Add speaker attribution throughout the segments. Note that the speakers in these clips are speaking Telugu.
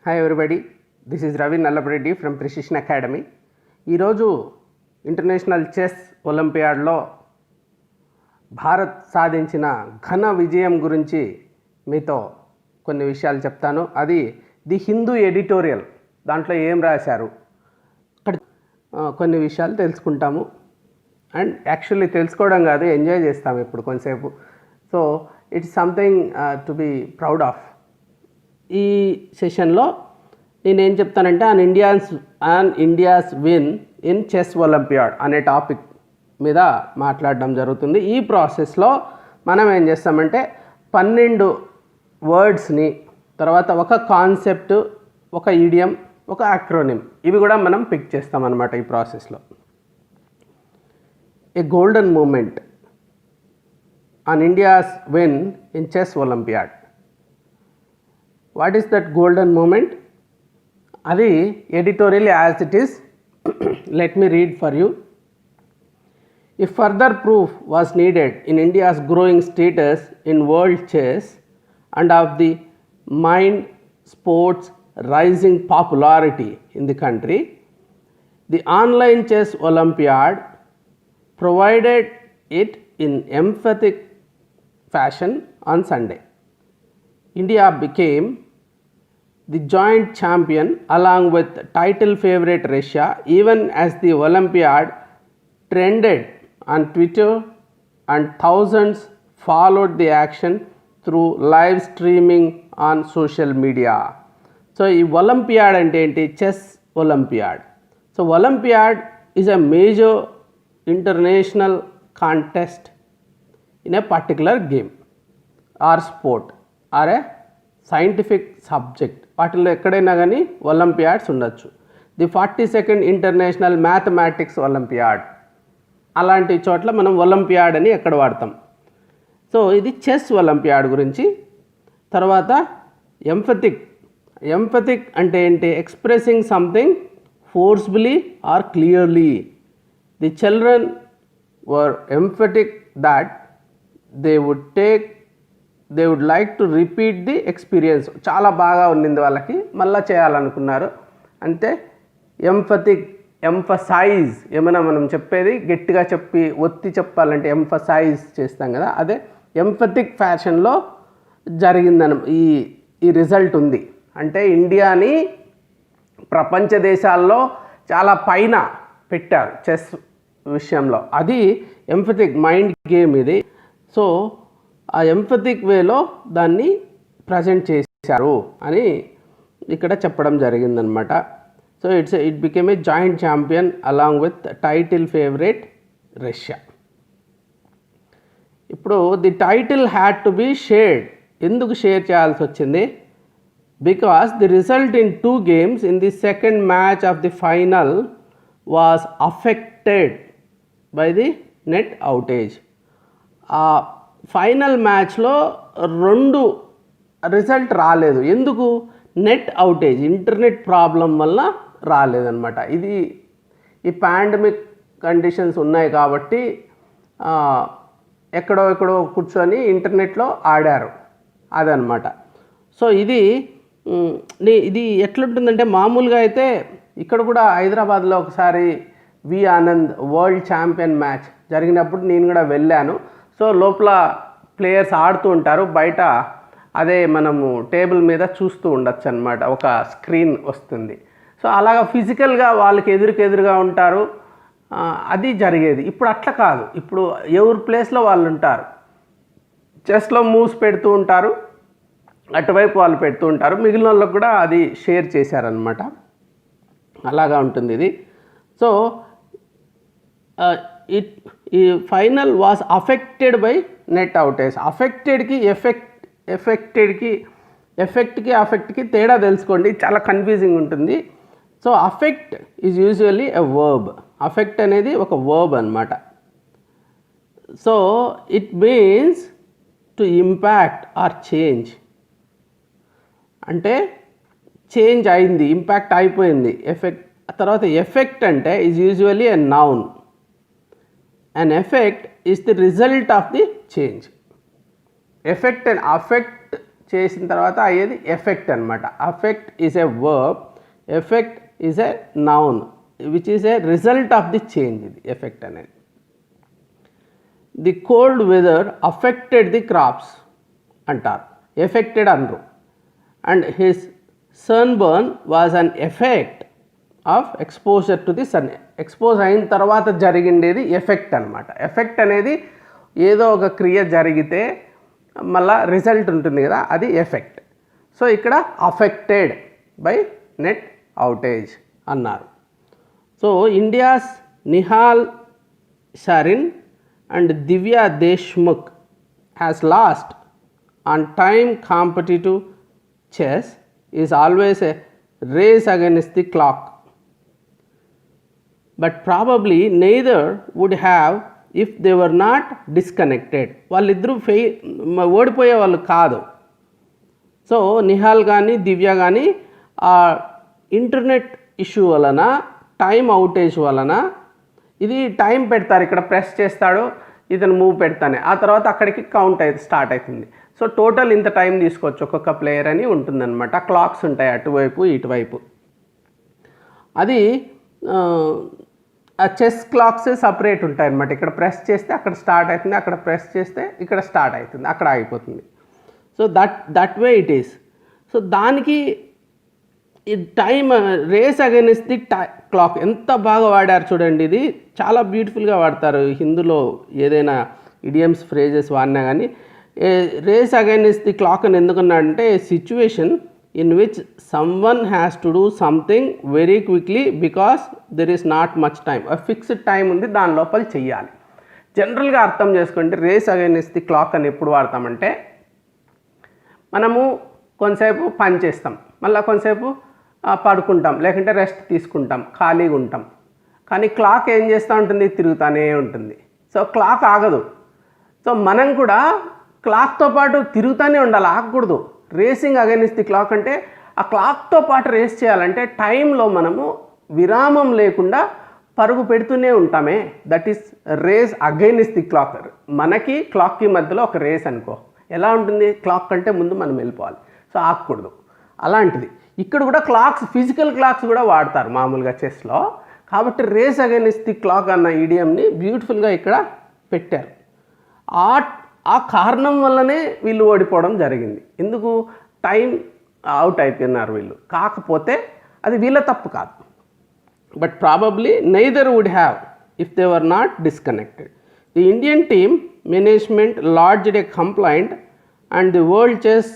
Speaker 1: Hi everybody, this is Ravi Nallapareddy from precision academy. ఈరోజు ఇంటర్నేషనల్ చెస్ ఒలింపియాడ్లో భారత్ సాధించిన ఘన విజయం గురించి మీతో కొన్ని విషయాలు చెప్తాను. అది ది హిందూ ఎడిటోరియల్, దాంట్లో ఏం రాశారు అక్కడ కొన్ని విషయాలు తెలుసుకుంటాము. అండ్ యాక్చువల్లీ తెలుసుకోవడం కాదు, ఎంజాయ్ చేస్తాము ఇప్పుడు కొంతసేపు. So it's something to be proud of. ఈ సెషన్లో నేనేం చెప్తానంటే India's win in chess olympiad అనే టాపిక్ మీద మాట్లాడడం జరుగుతుంది. ఈ ప్రాసెస్లో మనం ఏం చేస్తామంటే 12 వర్డ్స్ని, తర్వాత ఒక కాన్సెప్ట్, ఒక ఈడియం, ఒక యాక్రోనిమ్, ఇవి కూడా మనం పిక్ చేస్తామన్నమాట ఈ ప్రాసెస్లో. A golden moment on India's win in chess Olympiad. What is that golden moment? అది editorial as it is. Let me read for you. If further proof was needed in India's growing status in world chess and of the mind sports rising popularity in the country, the online chess Olympiad provided it in emphatic fashion on Sunday. India became the joint champion along with title favorite Russia, even as the Olympiad trended on Twitter and thousands followed the action through live streaming on social media. So ఈ ఒలింపియాడ్ అంటే ఏంటి? Chess olympiad. So olympiad is a major international contest in a particular game or sport or a scientific subject. వాటిల్లో ఎక్కడైనా కానీ ఒలింపియాడ్స్ ఉండొచ్చు. The 42nd international mathematics olympiad, అలాంటి చోట్ల మనం ఒలింపియాడ్ అని ఎక్కడ వాడతాం. సో ఇది చెస్ ఒలింపియాడ్ గురించి. తర్వాత ఎంఫతిక్ అంటే ఏంటి? Expressing something forcefully or clearly. The children were emphatic that they would like to repeat the experience. చాలా బాగా ఉండింది వాళ్ళకి, మళ్ళీ చేయాలనుకున్నారు. అంటే ఎంఫసైజ్, ఏమైనా మనం చెప్పేది గట్టిగా చెప్పి ఒత్తి చెప్పాలంటే ఎంఫసైజ్ చేస్తాం కదా, అదే ఎంఫతిక్ ఫ్యాషన్లో జరిగిందని ఈ రిజల్ట్ ఉంది. అంటే ఇండియాని ప్రపంచ దేశాల్లో చాలా పైన పెట్టారు చెస్ విషయంలో. అది ఎంఫతిక్ మైండ్ గేమ్ ఇది. సో ఆ ఎంఫతిక్ వేలో దాన్ని ప్రజెంట్ చేశారు అని ఇక్కడ చెప్పడం జరిగిందనమాట. So it became a joint champion along with title favourite Russia. ఇప్పుడు the title had to be shared. ఎందుకు షేర్ చేయాల్సి వచ్చింది? Because the result in 2 games in the second match of the final was affected by the net outage. ఆ ఫైనల్ మ్యాచ్లో 2 రిజల్ట్ రాలేదు. ఎందుకు? నెట్ అవుటేజ్, ఇంటర్నెట్ ప్రాబ్లం వల్ల రాలేదన్నమాట. ఈ పాండమిక్ కండిషన్స్ ఉన్నాయి కాబట్టి ఎక్కడో కూర్చొని ఇంటర్నెట్లో ఆడారు, అదనమాట. సో ఇది ఎట్లుంటుందంటే, మామూలుగా అయితే ఇక్కడ కూడా హైదరాబాద్లో ఒకసారి వి ఆనంద్ వరల్డ్ ఛాంపియన్ మ్యాచ్ జరిగినప్పుడు నేను కూడా వెళ్ళాను. సో లోపల ప్లేయర్స్ ఆడుతూ ఉంటారు, బయట అదే మనము టేబుల్ మీద చూస్తూ ఉండొచ్చు అనమాట, ఒక స్క్రీన్ వస్తుంది. సో అలాగా ఫిజికల్గా వాళ్ళకి ఎదురుగా ఉంటారు, అది జరిగేది. ఇప్పుడు అట్లా కాదు, ఇప్పుడు ఎవరి ప్లేస్లో వాళ్ళు ఉంటారు. చెస్లో మూవ్స్ పెడుతూ ఉంటారు, అటువైపు వాళ్ళు పెడుతూ ఉంటారు, మిగిలిన వాళ్ళకి కూడా అది షేర్ చేశారనమాట. అలాగా ఉంటుంది ఇది. సో ఈ final was affected by net outage. ఎఫెక్ట్కి తేడా తెలుసుకోండి, చాలా కన్ఫ్యూజింగ్ ఉంటుంది. So affect is usually a verb. Affect అనేది ఒక వర్బ్ అనమాట. So it means to impact or change. అంటే చేంజ్ అయింది, ఇంపాక్ట్ అయిపోయింది. తర్వాత ఎఫెక్ట్ అంటే is usually a noun. An effect is the result of the change. Effect చేసిన తర్వాత అయ్యేది ఎఫెక్ట్ అనమాట. Affect is a verb, effect is a noun which is a result of the change. ఇది ఎఫెక్ట్ అనేది. The cold weather affected the crops అంటారు, ఎఫెక్టెడ్ అనరు. And his sunburn was an effect of exposure to the sun. Expose అయిన తర్వాత జరిగిండేది ఎఫెక్ట్ అనమాట. ఎఫెక్ట్ అనేది ఏదో ఒక క్రియ జరిగితే మళ్ళా రిజల్ట్ ఉంటుంది కదా, అది ఎఫెక్ట్. సో ఇక్కడ అఫెక్టెడ్ బై నెట్ అవుటేజ్ అన్నారు. So India's Nihal Sarin and Divya Deshmukh has lost on time competitive chess is always a race against the clock. But probably neither would have if they were not disconnected. వాళ్ళిద్దరూ ఓడిపోయే వాళ్ళు కాదు. సో నిహాల్ కానీ దివ్య కానీ ఆ ఇంటర్నెట్ ఇష్యూ వలన, టైం అవుటేజ్ వలన, ఇది టైం పెడతారు, ఇక్కడ ప్రెస్ చేస్తాడు, ఇతను మూవ్ పెడతానే, ఆ తర్వాత అక్కడికి కౌంట్ అయితే స్టార్ట్ అవుతుంది. సో టోటల్ ఇంత టైం తీసుకోవచ్చు ఒక్కొక్క ప్లేయర్ అని ఉంటుందన్నమాట. క్లాక్స్ ఉంటాయి అటువైపు ఇటువైపు. అది ఆ చెస్ క్లాక్స్ సపరేట్ ఉంటాయి అన్నమాట. ఇక్కడ ప్రెస్ చేస్తే అక్కడ స్టార్ట్ అవుతుంది, అక్కడ ప్రెస్ చేస్తే ఇక్కడ స్టార్ట్ అవుతుంది, అక్కడ ఆగిపోతుంది. So that way it is. So దానికి ఈ time race against the clock ఎంత బాగా వాడారు చూడండి. ఇది చాలా బ్యూటిఫుల్గా వాడతారు హిందీలో. ఏదైనా ఇడియమ్స్ ఫ్రేజెస్ వాడినా కానీ రేస్ అగైన్స్ ది క్లాక్ అని ఎందుకన్నాడంటే situation in which someone has to do something very quickly because there is not much time. A fixed time ఉంది, దాని లోపల చెయ్యాలి. జనరల్గా అర్థం చేసుకుంటే రేస్ అగైన్స్ ది క్లాక్ అని ఎప్పుడు వాడతామంటే, మనము కొంతసేపు పని చేస్తాం, మళ్ళీ కొంతసేపు పడుకుంటాం, లేకుంటే రెస్ట్ తీసుకుంటాం, ఖాళీగా ఉంటాం. కానీ క్లాక్ ఏం చేస్తూ ఉంటుంది, తిరుగుతూనే ఉంటుంది. సో క్లాక్ ఆగదు. సో మనం కూడా క్లాక్తో పాటు తిరుగుతూనే ఉండాలి, ఆగకూడదు. రేసింగ్ అగైన్స్ ది క్లాక్ అంటే ఆ క్లాక్తో పాటు రేస్ చేయాలంటే టైంలో మనము విరామం లేకుండా పరుగు పెడుతూనే ఉంటామే. That is race against the clock. మనకి క్లాక్కి మధ్యలో ఒక రేస్ అనుకో, ఎలా ఉంటుంది, క్లాక్ కంటే ముందు మనం వెళ్ళిపోవాలి, సో ఆగకూడదు. అలాంటిది ఇక్కడ కూడా క్లాక్స్, ఫిజికల్ క్లాక్స్ కూడా వాడతారు మామూలుగా చెస్లో. కాబట్టి రేస్ అగైన్స్ ది క్లాక్ అన్న ఈడియంని బ్యూటిఫుల్గా ఇక్కడ పెట్టారు. ఆ కారణం వల్లనే వీళ్ళు ఓడిపోవడం జరిగింది. ఎందుకు, టైం అవుట్ అయిపోయినారు వీళ్ళు. కాకపోతే అది వీళ్ళ తప్పు కాదు. But probably neither would have if they were not disconnected. The Indian team management lodged a complaint and the world chess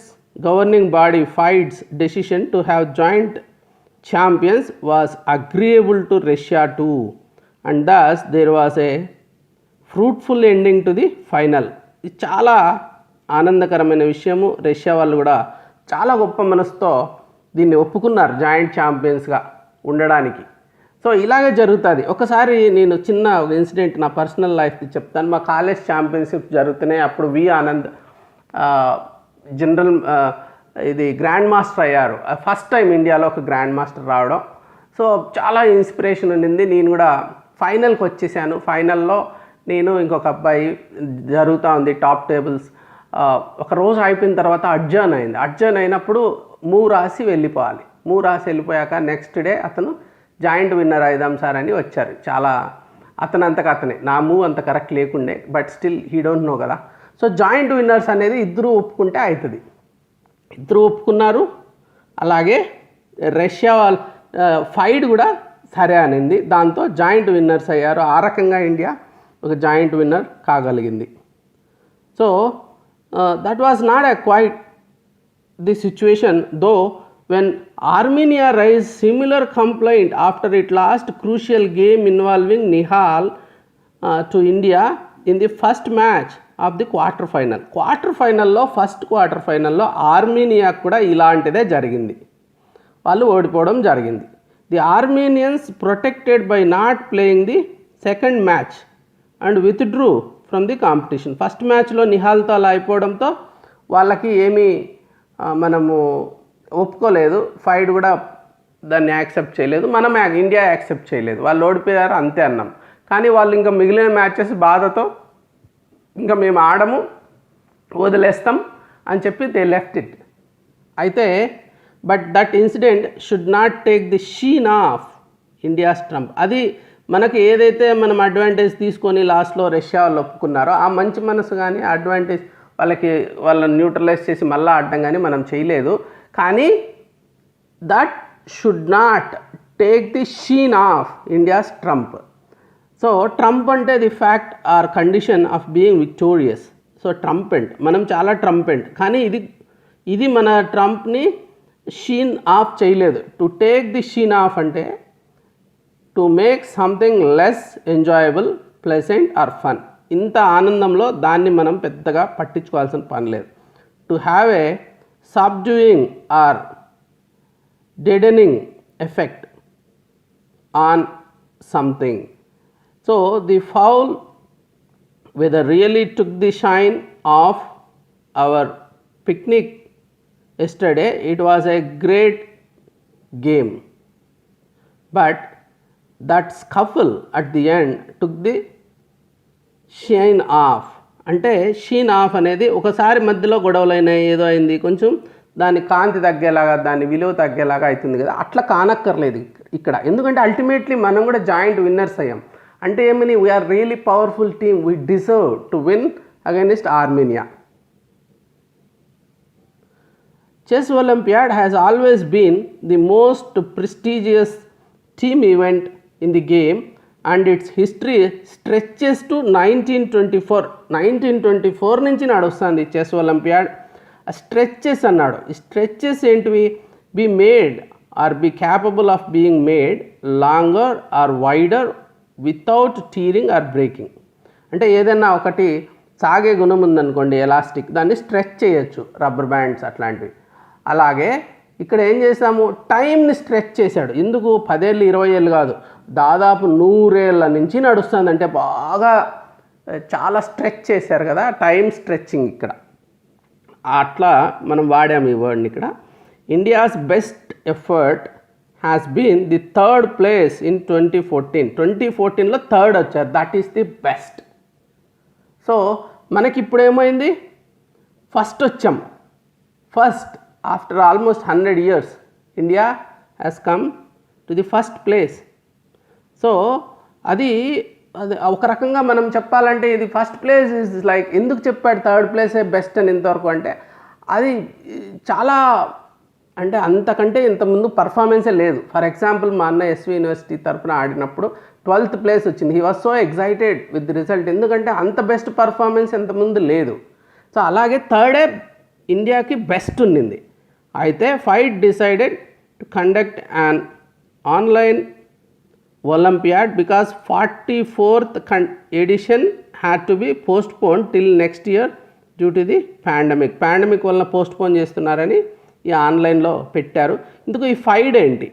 Speaker 1: governing body FIDE's decision to have joint champions was agreeable to Russia too, and thus there was a fruitful ending to the final. ఇది చాలా ఆనందకరమైన విషయము. రష్యా వాళ్ళు కూడా చాలా గొప్ప మనసుతో దీన్ని ఒప్పుకున్నారు జాయింట్ ఛాంపియన్స్గా ఉండడానికి. సో ఇలాగే జరుగుతుంది. ఒకసారి నేను చిన్న ఇన్సిడెంట్ నా పర్సనల్ లైఫ్ది చెప్తాను. మా కాలేజ్ ఛాంపియన్షిప్ జరుగుతున్నాయి. అప్పుడు వి ఆనంద్ జనరల్ ఇది గ్రాండ్ మాస్టర్ అయ్యారు. ఫస్ట్ టైం ఇండియాలో ఒక గ్రాండ్ మాస్టర్ రావడం. సో చాలా ఇన్స్పిరేషన్ ఉండింది. నేను కూడా ఫైనల్కి వచ్చేసాను. ఫైనల్లో నేను ఇంకొక అబ్బాయి జరుగుతూ ఉంది టాప్ టేబుల్స్. ఒక రోజు అయిపోయిన తర్వాత అడ్జర్న్ అయింది. అడ్జర్న్ అయినప్పుడు మూవ్ రాసి వెళ్ళిపోవాలి. మూవ్ రాసి వెళ్ళిపోయాక నెక్స్ట్ డే అతను జాయింట్ విన్నర్ అయిదాం సార్ అని వచ్చారు. చాలా అతనే, నా మూవ్ అంత కరెక్ట్ లేకుండే, but still he don't know కదా. సో జాయింట్ విన్నర్స్ అనేది ఇద్దరు ఒప్పుకుంటే అవుతుంది. ఇద్దరు ఒప్పుకున్నారు. అలాగే రష్యా వాళ్ళ ఫైడ్ కూడా సరే అనింది. దాంతో జాయింట్ విన్నర్స్ అయ్యారు. ఆ రకంగా ఇండియా ఒక జాయింట్ విన్నర్ కాగలిగింది. So that was not a quite the situation though when Armenia raised similar complaint after it lost crucial game involving Nihal to India in the first match of the quarter final. Quarter ఫైనల్లో ఫస్ట్ క్వార్టర్ ఫైనల్లో ఆర్మీనియా కూడా ఇలాంటిదే జరిగింది. వాళ్ళు ఓడిపోవడం జరిగింది. The Armenians protected by not playing the second match and withdrew from the competition. First మ్యాచ్లో నిహాల్తో అలా అయిపోవడంతో వాళ్ళకి ఏమీ మనము ఒప్పుకోలేదు. ఫైడ్ కూడా దాన్ని యాక్సెప్ట్ చేయలేదు. మనం ఇండియా యాక్సెప్ట్ చేయలేదు. వాళ్ళు ఓడిపోయారు అంతే అన్నాం. కానీ వాళ్ళు ఇంకా మిగిలిన మ్యాచెస్ బాధతో ఇంకా మేము ఆడము, వదిలేస్తాం అని చెప్పి దే లెఫ్ట్ ఇట్. అయితే but that incident should not take the sheen off India's Trump. అది మనకి ఏదైతే మనం అడ్వాంటేజ్ తీసుకొని లాస్ట్లో రష్యా వాళ్ళు ఒప్పుకున్నారో ఆ మంచి మనసు కానీ అడ్వాంటేజ్ వాళ్ళని న్యూట్రలైజ్ చేసి మళ్ళీ ఆడడం కానీ మనం చేయలేదు. కానీ that should not take the sheen off India's triumph. So triumph అంటే the fact or condition of being victorious. So triumphant, మనం చాలా ట్రంపెంట్, కానీ ఇది మన ట్రంప్ని షీన్ ఆఫ్ చేయలేదు. To take the sheen off అంటే to make something less enjoyable, pleasant or fun. ఇంత ఆనందంలో దాన్ని మనం పెద్దగా పట్టించుకోవాల్సిన పని లేదు. To have a subduing or deadening effect on something. So the foul weather really took the shine off our picnic yesterday. It was a great game, but that scuffle at the end took the shine off. అంటే షీన్ ఆఫ్ అనేది ఒకసారి మధ్యలో గొడవలైనాయి, ఏదో అయింది, కొంచెం దాని కాంతి తగ్గేలాగా, దాని విలువ తగ్గేలాగా అవుతుంది కదా, అట్లా కానక్కర్లేదు ఇక్కడ. ఎందుకంటే అల్టిమేట్లీ మనం కూడా జాయింట్ విన్నర్స్ అయ్యాం. అంటే ఏమని, we are really powerful team, we deserve to win against Armenia. Chess olympiad has always been the most prestigious team event in the game and its history stretches to 1924. 1924 నుంచి నడుస్తుంది చెస్ ఒలింపియాడ్. స్ట్రెచెస్ అన్నాడు. ఈ స్ట్రెచెస్ ఏంటివి? Be made or be capable of being made longer or wider without tearing or breaking. అంటే ఏదైనా ఒకటి సాగే గుణం ఉందనుకోండి, ఎలాస్టిక్, దాన్ని స్ట్రెచ్ చేయొచ్చు, రబ్బర్ బ్యాండ్స్ అట్లాంటివి. అలాగే ఇక్కడ ఏం చేసాము, టైంని స్ట్రెచ్ చేశాడు. ఎందుకు? 10 ఏళ్ళు 20 ఏళ్ళు కాదు, దాదాపు 100 ఏళ్ళ నుంచి నడుస్తుంది. అంటే బాగా చాలా స్ట్రెచ్ చేశారు కదా, టైం స్ట్రెచ్చింగ్ ఇక్కడ. అట్లా మనం వాడాము ఈ వర్డ్ని ఇక్కడ. India's best effort has been the 3rd place in 2014. 2014లో 3rd వచ్చారు, that is the best. So మనకి ఇప్పుడు ఏమైంది, ఫస్ట్ వచ్చాం. First after almost 100 years India has come to the first place. So అది ఒక రకంగా మనం చెప్పాలంటే ఇది ఫస్ట్ ప్లేస్ ఇస్ లైక్, ఎందుకు చెప్పాడు 3rd ప్లేసే బెస్ట్ అని ఇంతవరకు అంటే, అది చాలా అంటే అంతకంటే ఇంతకుముందు పర్ఫార్మెన్సే లేదు. ఫర్ ఎగ్జాంపుల్ మా అన్న ఎస్వి యూనివర్సిటీ తరఫున ఆడినప్పుడు 12th ప్లేస్ వచ్చింది. He was so excited with the result, ఎందుకంటే అంత బెస్ట్ పర్ఫార్మెన్స్ ఇంతకుముందు లేదు. సో అలాగే 3rd ఇండియాకి బెస్ట్ ఉన్నింది. అయితే fight decided to conduct an online Olympiad because 44th edition had to be postponed till next year due to the pandemic. Pandemic వల్ల పోస్ట్పోన్ చేస్తున్నారని ఈ ఆన్లైన్లో పెట్టారు. ఇందుకు ఈ ఫైడ్ ఏంటి?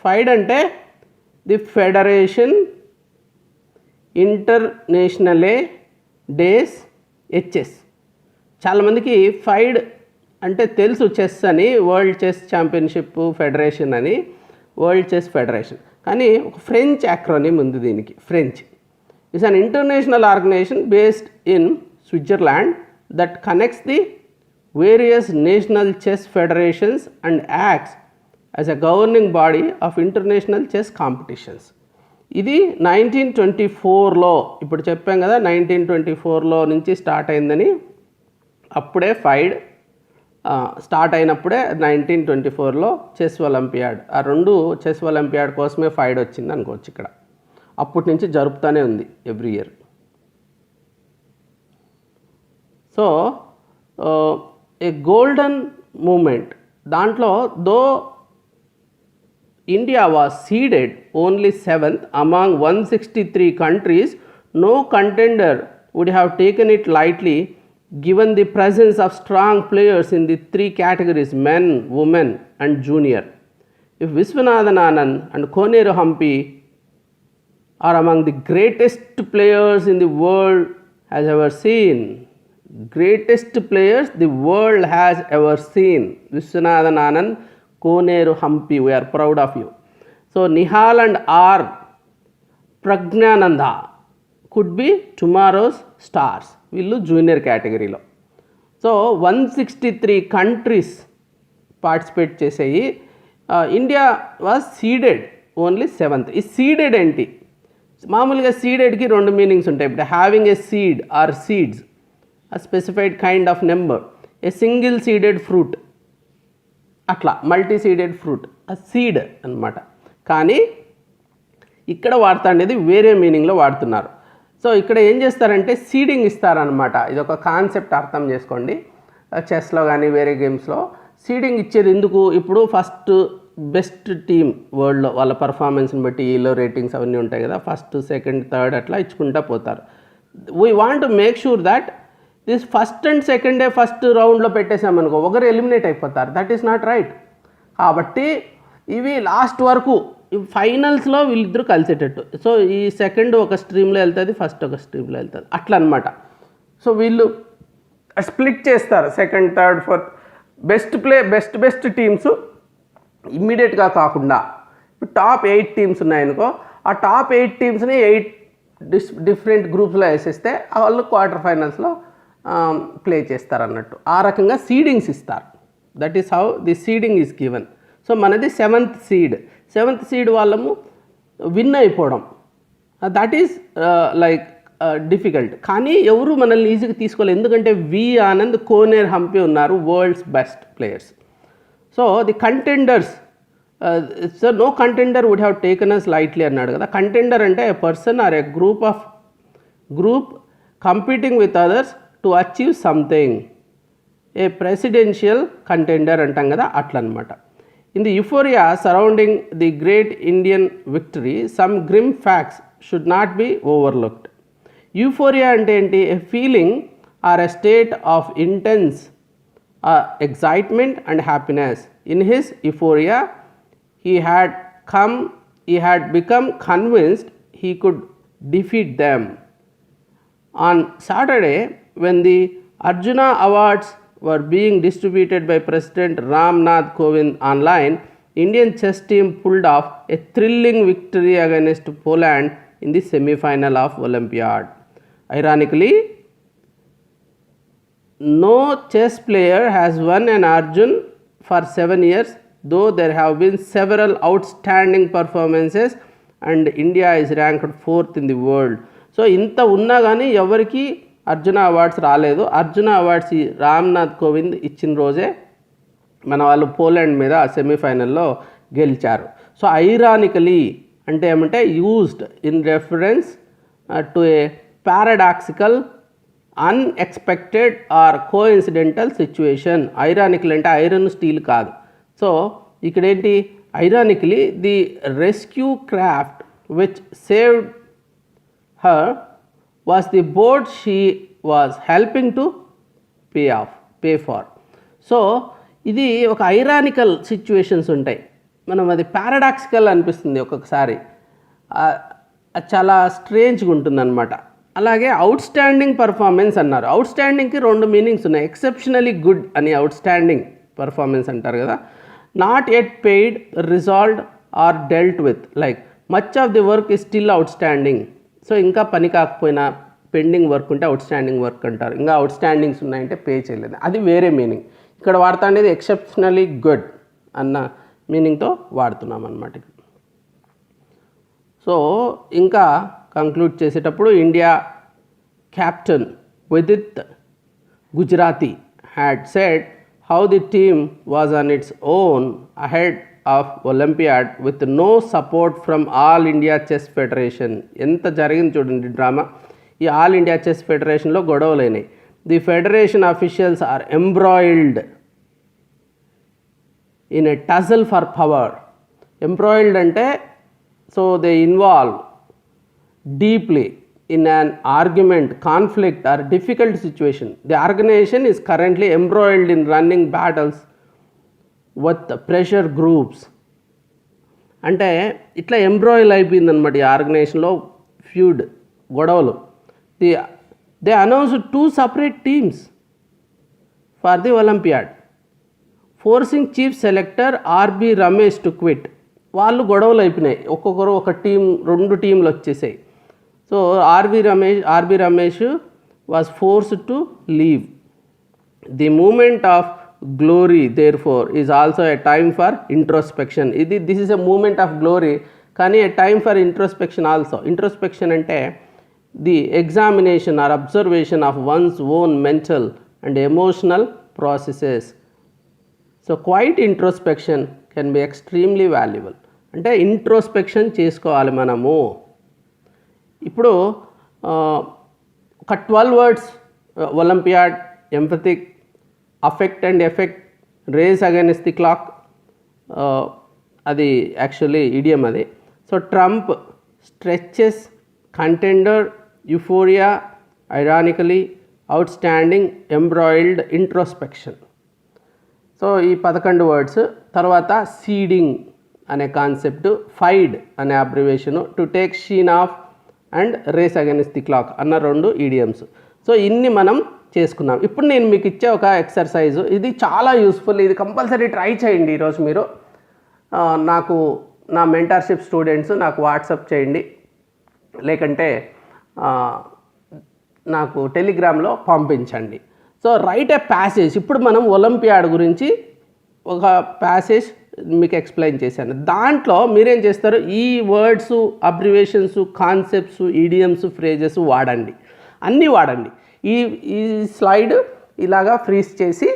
Speaker 1: ఫైడ్ అంటే ది ఫెడరేషన్ ఇంటర్నేషనలే డేస్ హెచ్ఎస్. చాలామందికి ఫైడ్ అంటే తెలుసు, చెస్ అని, వరల్డ్ చెస్ ఛాంపియన్షిప్ ఫెడరేషన్ అని, వరల్డ్ చెస్ ఫెడరేషన్. కానీ ఒక ఫ్రెంచ్ యాక్రోనిమ్ ఉంది దీనికి. French is an international organization based in Switzerland that connects the various national chess federations and acts as a governing body of international chess competitions. ఇది 1924లో, ఇప్పుడు చెప్పాం కదా 1924లో నుంచి స్టార్ట్ అయిందని. అప్పుడే ఫైడ్ స్టార్ట్ అయినప్పుడే 1924లో చెస్ ఒలింపియాడ్, ఆ 2 చెస్ ఒలింపియాడ్ కోసమే ఫైడ్ వచ్చింది అనుకోవచ్చు ఇక్కడ. అప్పటి నుంచి జరుపుతూనే ఉంది every year. So a golden moment దాంట్లో, though India was seeded only 7th among 163 countries, no contender would have taken it lightly given the presence of strong players in the 3 categories, men, women and junior. If Viswanathan Anand and Koneru Hampi are among the greatest players in the world has ever seen, greatest players the world has ever seen, Viswanathan Anand, Koneru Hampi, we are proud of you. So Nihal and R Pragnananda could be tomorrow's stars. వీళ్ళు జూనియర్ కేటగిరీలో. సో 163 కంట్రీస్ పార్టిసిపేట్ చేసాయి. India was seeded only 7th. ఈ సీడెడ్ ఏంటి? మామూలుగా సీడెడ్కి 2 మీనింగ్స్ ఉంటాయి. ఇప్పుడు having a seed are seeds, a specified kind of number, a single seeded fruit, అట్లా మల్టీ సీడెడ్ ఫ్రూట్, ఆ సీడ్ అనమాట. కానీ ఇక్కడ వాడుతుండేది వేరే మీనింగ్లో వాడుతున్నారు. సో ఇక్కడ ఏం చేస్తారంటే సీడింగ్ ఇస్తారనమాట. ఇది ఒక కాన్సెప్ట్, అర్థం చేసుకోండి. చెస్లో కానీ వేరే గేమ్స్లో సీడింగ్ ఇచ్చేది ఎందుకు? ఇప్పుడు ఫస్ట్ బెస్ట్ టీమ్ వరల్డ్లో వాళ్ళ పర్ఫార్మెన్స్ని బట్టి ఈలో రేటింగ్స్ అవన్నీ ఉంటాయి కదా, ఫస్ట్ సెకండ్ థర్డ్ అట్లా ఇచ్చుకుంటూ పోతారు. We want to make sure that this first and second day first రౌండ్లో పెట్టేసామనుకో ఒకరు ఎలిమినేట్ అయిపోతారు. That is not right. కాబట్టి ఇవి లాస్ట్ వరకు ఫైనల్స్లో వీళ్ళిద్దరూ కలిసేటట్టు. సో ఈ సెకండ్ ఒక స్ట్రీమ్లో వెళ్తుంది, ఫస్ట్ ఒక స్ట్రీమ్లో వెళ్తుంది, అట్లా అనమాట. సో వీళ్ళు స్ప్లిట్ చేస్తారు second third fourth. Best teams ఇమ్మీడియట్గా కాకుండా ఇప్పుడు టాప్ 8 టీమ్స్ ఉన్నాయనుకో, ఆ టాప్ 8 టీమ్స్ని 8 డిఫరెంట్ గ్రూప్స్లో వేసేస్తే వాళ్ళు క్వార్టర్ ఫైనల్స్లో ప్లే చేస్తారు అన్నట్టు. ఆ రకంగా సీడింగ్స్ ఇస్తారు. That is how the seeding is given. So మనది 7th సీడ్ వాళ్ళము విన్ అయిపోవడం, దట్ ఈస్ లైక్ డిఫికల్ట్. కానీ ఎవరు మనల్ని ఈజీగా తీసుకోలేదు, ఎందుకంటే వి ఆనంద్, కోనేర్ హంపి ఉన్నారు world's best players. So the contenders, so no contender would have taken us lightly అన్నాడు కదా. కంటెండర్ అంటే a person or a group competing with others to achieve something. A presidential contender అంటాం కదా, అట్లా అనమాట. In the euphoria surrounding the great Indian victory some grim facts should not be overlooked. Euphoria అంటే ఏంటి? A feeling or a state of intense excitement and happiness. In his euphoria, he had become convinced he could defeat them. On Saturday, when the Arjuna Awards were being distributed by President Ram Nath Kovind online, Indian chess team pulled off a thrilling victory against Poland in the semi-final of Olympiad. Ironically, no chess player has won an Arjun for 7 years, though there have been several outstanding performances and India is ranked 4th in the world. So ఇంత ఉన్నా కానీ ఎవరికి అర్జున అవార్డ్స్ రాలేదు. అర్జున అవార్డ్స్ రామ్నాథ్ కోవింద్ ఇచ్చిన రోజే మన వాళ్ళు పోలాండ్ మీద సెమీఫైనల్లో గెలిచారు. సో ఐరానికలీ అంటే ఏమంటే used in reference to a paradoxical, unexpected or coincidental situation. Ironical అంటే ఐరన్ స్టీల్ కాదు. సో ఇక్కడేంటి? Ironically the rescue craft which saved her was the boat she was helping to pay for. So ఇది ఒక ఐరానికల్ సిచ్యువేషన్స్ ఉంటాయి. మనం అది పారాడాక్సికల్ అనిపిస్తుంది ఒక్కొక్కసారి, చాలా స్ట్రేంజ్గా ఉంటుందన్నమాట. అలాగే అవుట్ స్టాండింగ్ పర్ఫార్మెన్స్ అన్నారు. అవుట్ స్టాండింగ్కి 2 మీనింగ్స్ ఉన్నాయి. ఎక్సెప్షనలీ గుడ్ అని అవుట్ స్టాండింగ్ పర్ఫార్మెన్స్ అంటారు కదా. Not yet paid, resolved or dealt with, like much of the work is still outstanding. So ఇంకా పని కాకపోయినా పెండింగ్ వర్క్ ఉంటే అవుట్ స్టాండింగ్ వర్క్ అంటారు. ఇంకా అవుట్ స్టాండింగ్స్ ఉన్నాయంటే పే చేయలేదు, అది వేరే మీనింగ్. ఇక్కడ వాడుతా అనేది ఎక్సెప్షనలీ గుడ్ అన్న మీనింగ్తో వాడుతున్నాం అన్నమాట. సో ఇంకా కంక్లూడ్ చేసేటప్పుడు India captain Vidit Gujrathi had said how the team was on its own ahead of Olympiad with no support from All India Chess Federation. ఎంత జరిగింది చూడండి డ్రామా. ఈ ఆల్ ఇండియా చెస్ ఫెడరేషన్లో గొడవలైనాయి. The federation officials are embroiled in a tussle for power. Embroiled అంటే so they involve deeply in an argument, conflict or difficult situation. The organization is currently embroiled in running battles with pressure groups. అంటే ఇట్లా ఎంబ్రాయిల్ అయిపోయిందనమాట ఈ ఆర్గనైజేషన్లో ఫ్యూడ్ గొడవలు. They announced 2 separate teams for the Olympiad, forcing chief selector R.B. Ramesh to quit. వాళ్ళు గొడవలు అయిపోయినాయి, ఒక్కొక్కరు ఒక టీం 2 టీంలు వచ్చేసాయి. So RB Ramesh was forced to leave. The moment of glory therefore is also a time for introspection. This is a moment of glory కానీ a time for introspection also. Introspection అంటే the examination or observation of one's own mental and emotional processes. So quiet introspection can be extremely valuable. అంటే ఇంట్రోస్పెక్షన్ చేసుకోవాలి మనము. ఇప్పుడు ఒక 12 words olympiad, empathic, affect and effect, race against the clock, అది యాక్చువల్లీ ఇడియం అది. So trump, stretches, contender, euphoria, ironically, outstanding, embroiled, introspection. So ఈ 11 words. తర్వాత సీడింగ్ అనే కాన్సెప్ట్, ఫైడ్ అనే abbreviation, to take sheen off and race against the clock అన్న 2 ఈడియమ్స్. సో ఇన్ని మనం చేసుకున్నాం. ఇప్పుడు నేను మీకు ఇచ్చే ఒక ఎక్సర్సైజు, ఇది చాలా యూస్ఫుల్, ఇది కంపల్సరీ ట్రై చేయండి ఈరోజు మీరు. నాకు నా మెంటర్షిప్ స్టూడెంట్స్ నాకు వాట్సాప్ చేయండి, లేకంటే నాకు టెలిగ్రామ్లో పంపించండి. సో రైట్ ఏ ప్యాసేజ్. ఇప్పుడు మనం ఒలింపియాడ్ గురించి ఒక ప్యాసేజ్ మీకు ఎక్స్ప్లెయిన్ చేశాను. దాంట్లో మీరేం చేస్తారు, ఈ words, abbreviations, concepts, idioms, phrases వాడండి, అన్నీ వాడండి. ఈ స్లైడ్ ఇలాగా ఫ్రీజ్ చేసి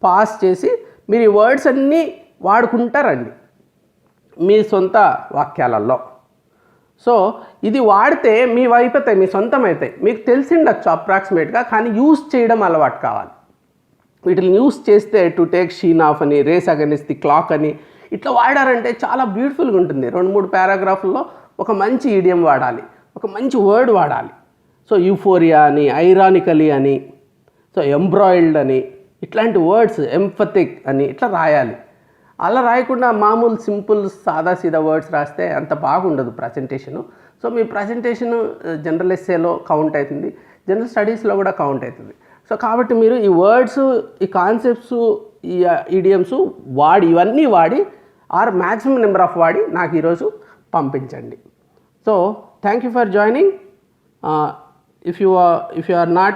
Speaker 1: పాస్ చేసి మీరు ఈ వర్డ్స్ అన్నీ వాడుకుంటారండి మీ సొంత వాక్యాలలో. సో ఇది వాడితే మీ వైపు అవుతాయి, మీ సొంతం అవుతాయి. మీకు తెలిసిండొచ్చు అప్రాక్సిమేట్గా, కానీ యూస్ చేయడం అలవాటు కావాలి. వీటిని యూస్ చేస్తే టు టేక్ షీన్ ఆఫ్ అని, రేస్ అగైనెస్ట్ ది క్లాక్ అని ఇట్లా వాడారంటే చాలా బ్యూటిఫుల్గా ఉంటుంది. 2-3 పారాగ్రాఫ్లో ఒక మంచి ఈడియం వాడాలి, ఒక మంచి వర్డ్ వాడాలి. సో యూఫోరియా అని, ఐరానికలీ అని, సో ఎంబ్రాయిల్డ్ అని, ఇట్లాంటి వర్డ్స్, ఎంఫథిక్ అని ఇట్లా రాయాలి. అలా రాయకుండా మామూలు సింపుల్ సాదాసీదా వర్డ్స్ రాస్తే అంత బాగుండదు ప్రజెంటేషను. సో మీ ప్రజెంటేషను జనరల్ ఎస్సేలో కౌంట్ అవుతుంది, జనరల్ స్టడీస్లో కూడా కౌంట్ అవుతుంది. సో కాబట్టి మీరు ఈ వర్డ్స్, ఈ కాన్సెప్ట్స్, ఈ ఈడియమ్స్ వాడి, ఇవన్నీ వాడి ఆర్ మ్యాక్సిమం నెంబర్ ఆఫ్ వాడి నాకు ఈరోజు పంపించండి. So thank you for joining. If you are not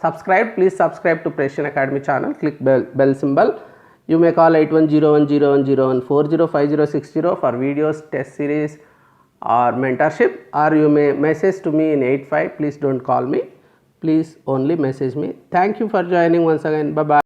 Speaker 1: subscribed, please subscribe to Precision Academy channel. Click bell symbol. You may call 810101405060 for videos, test series or mentorship, or you may message to me in 85. Please don't call me. Please only message me. Thank you for joining once again. Bye bye.